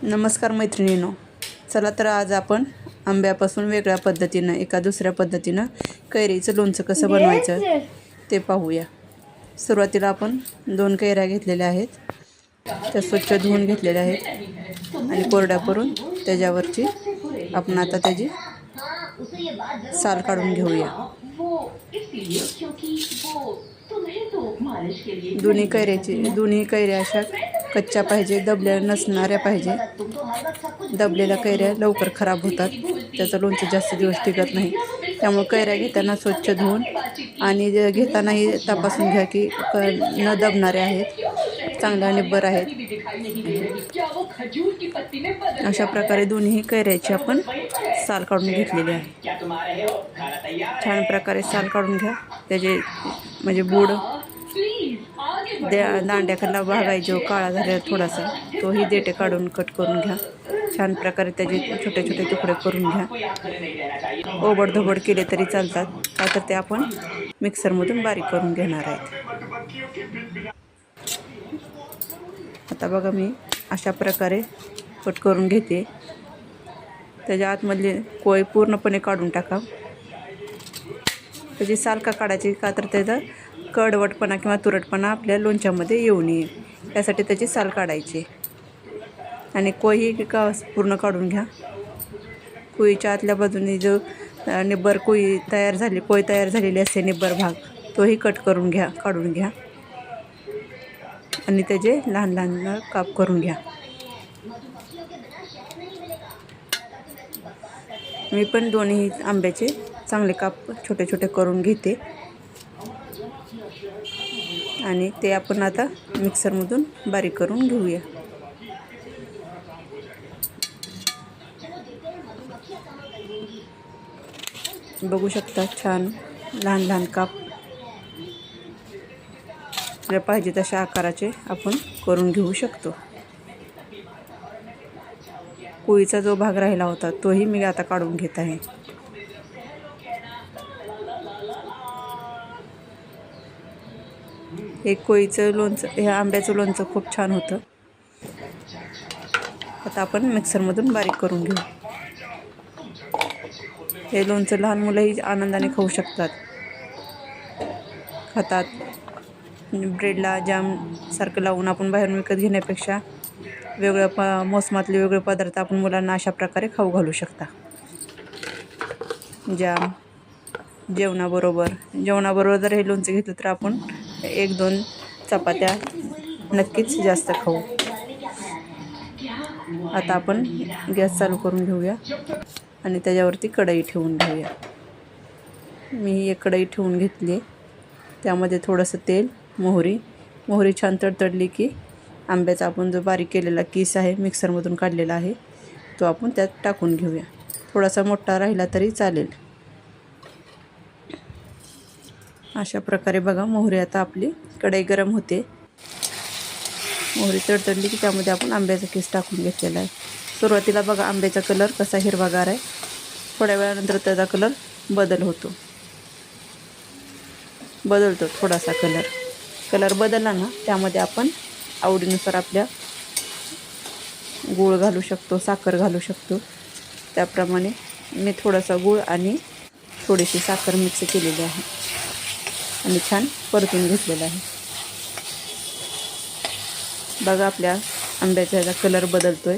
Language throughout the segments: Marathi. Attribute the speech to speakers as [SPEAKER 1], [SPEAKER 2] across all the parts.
[SPEAKER 1] नमस्कार मैत्रिणींनो, चला तर आज आपण आंब्यापासून वेगळ्या पद्धतीनं एका दुसऱ्या पद्धतीनं कैरीचं लोणचं कसं बनवायचं ते पाहूया। सुरुवातीला आपण 2 कैऱ्या घेतलेल्या आहेत, त्या स्वच्छ धुवून घेतलेल्या आहेत आणि कोरड्या करून त्याच्यावरची आपण आता त्याची साल काढून घेऊया। दोन्ही कैऱ्या अशा कच्च्या पाहिजे, दबल्या नसणाऱ्या पाहिजे। दबलेल्या कैऱ्या लवकर खराब होतात, त्याचं लोणचं जास्त दिवस टिकत नाही। त्यामुळे कैऱ्या घेताना स्वच्छ धुवून आणि घेतानाही तपासून घ्या की न दबणारे आहेत, चांगल्या निब्बर आहेत। अशा प्रकारे दोन्ही कैऱ्याची आपण साल काढून घेतलेली आहे। छान प्रकारे साल काढून घ्या। त्याचे म्हणजे बुड दांड्याखाला भाग आहे जो काळा झालेला थोडासा, तोही देठे काढून कट करून घ्या। छान प्रकारे त्याचे छोटे छोटे तुकडे करून घ्या। ओबडधोबड केले तरी चालतात, का तर ते आपण मिक्सरमधून बारीक करून घेणार आहेत। आता बघा, मी अशा प्रकारे कट करून घेते। त्याच्या आतमधले कोय पूर्णपणे काढून टाका। त्याची साल का काढायची, का तर त्याचा कडवटपणा किंवा तुरटपणा आपल्या लोणच्यामध्ये येऊ नये, यासाठी त्याची साल काढायची। आणि कोयही का पूर्ण काढून घ्या। कोयीच्या आतल्या बाजूने जो निब्बर कोय तयार झालेली असते, निब्बर भाग तोही कट करून घ्या, काढून घ्या आणि त्याचे लहान लहान काप करून घ्या। मी पण दोन्ही आंब्याचे चांगले काप छोटे छोटे करून घेते आणि ते आपण आता मिक्सरमधून बारीक करून घेऊया। बघू शकता, छान लहान लहान काप आपल्याला पाहिजे तशा आकाराचे आपण करून घेऊ शकतो। कोळीचा जो भाग राहिला होता तोही मी आता काढून घेत आहे। हे कोळीचं लोणचं, हे आंब्याचं लोणचं खूप छान होतं। आता आपण मिक्सरमधून बारीक करून घेऊ। हे लोणचं लहान मुलंही आनंदाने खाऊ शकतात, खातात। ब्रेडला जाम सारखं लावून आपण बाहेरून विकत घेण्यापेक्षा वेगळ्या मोसमातले वेगळे पदार्थ आपण मुलांना अशा प्रकारे खाऊ घालू शकता। जाम जेवणाबरोबर जर हे लोणचं घेतलं तर आपण 1-2 चपात्या नक्कीच जास्त खाऊ। आता आपण गॅस चालू करून घेऊया आणि त्याच्यावरती कढई ठेवून घेऊया। मी एक कढई ठेवून घेतली आहे, त्यामध्ये थोडंसं तेल, मोहरी छान तडतडली की आंब्याचा आपण जो बारीक केलेला किस आहे, मिक्सरमधून काढलेला आहे, तो आपण त्यात टाकून घेऊया। थोडासा मोठा राहिला तरी चालेल। अशा प्रकारे बघा, मोहरी आता आपली कढई गरम होते। मोहरी तडतडली की त्यामध्ये आपण आंब्याचा किस टाकून घेतलेला आहे। सुरुवातीला बघा आंब्याचा कलर कसा हिरवागार आहे, थोड्या वेळानंतर त्याचा कलर बदलतो थोडासा कलर बदलला ना, त्यामध्ये आपण आवडीनुसार आपल्या गूळ घालू शकतो, साखर घालू शकतो। त्याप्रमाणे मी थोडासा गूळ आणि थोडीशी साखर मिक्स केलेली आहे आणि छान परतून घेतलेला आहे। बघा, आपल्या आंब्याचा ह्याचा कलर बदलतोय।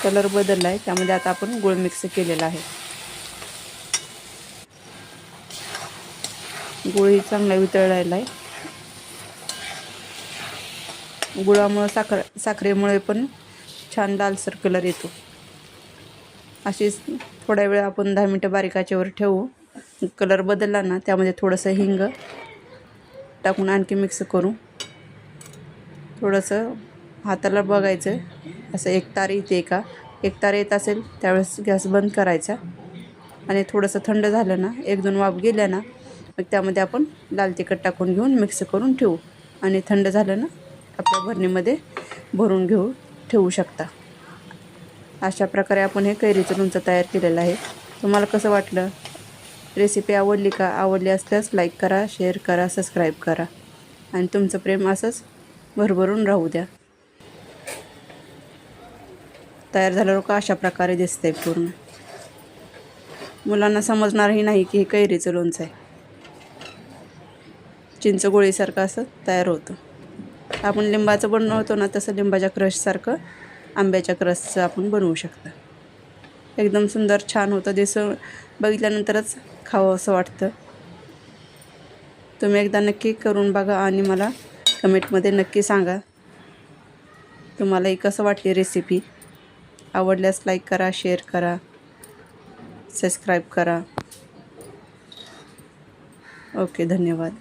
[SPEAKER 1] कलर बदलला आहे, त्यामध्ये आता आपण गूळ मिक्स केलेला आहे। गूळही चांगला वितळलेला आहे। गुळामुळे साखरेमुळे पण छान लालसर कलर येतो। अशीच थोड्या वेळ आपण 10 मिनटं बारीक आचेवर ठेवू। कलर बदलला ना, त्यामध्ये थोडंसं हिंग टाकून आणखी मिक्स करू। थोडंसं हाताला बघायचं, असं एक तार येते का, एक तार येत असेल त्यावेळेस गॅस बंद करायचा आणि थोडंसं थंड झालं ना, 1-2 वाफ गेल्या ना, मग त्यामध्ये आपण लाल तिखट टाकून घेऊन मिक्स करून ठेवू आणि थंड झालं ना आपल्या भरणीमध्ये भरून ठेवू शकता। अशा प्रकारे आपण हे कैरीचं लोणचं तयार केलेलं आहे। तुम्हाला कसं वाटलं? रेसिपी आवडली का? आवडली असल्यास लाईक करा, शेअर करा, सबस्क्राईब करा। आणि तुमचं प्रेम असंच भरभरून राहू द्या. तयार झाल्यावर का अशा प्रकारे दिसतंय पूर्ण. मुलांना समजणारही नाही की हे कैरीचं लोणचं आहे. चिंचगोळीसारखं असं तयार होतं. आपण लिंबाचं बनवतो ना, तसं लिंबाच्या क्रशसारखं आंब्याच्या क्रशचं आपण बनवू शकता. एकदम सुंदर छान होतं. बघितल्यानंतरच खावं असं वाटतं. तुम्ही एकदा नक्की करून बघा आणि मला कमेंटमध्ये नक्की सांगा तुम्हालाही कसं वाटली रेसिपी. आवडल्यास लाईक करा, शेअर करा, सबस्क्राईब करा. ओके, धन्यवाद.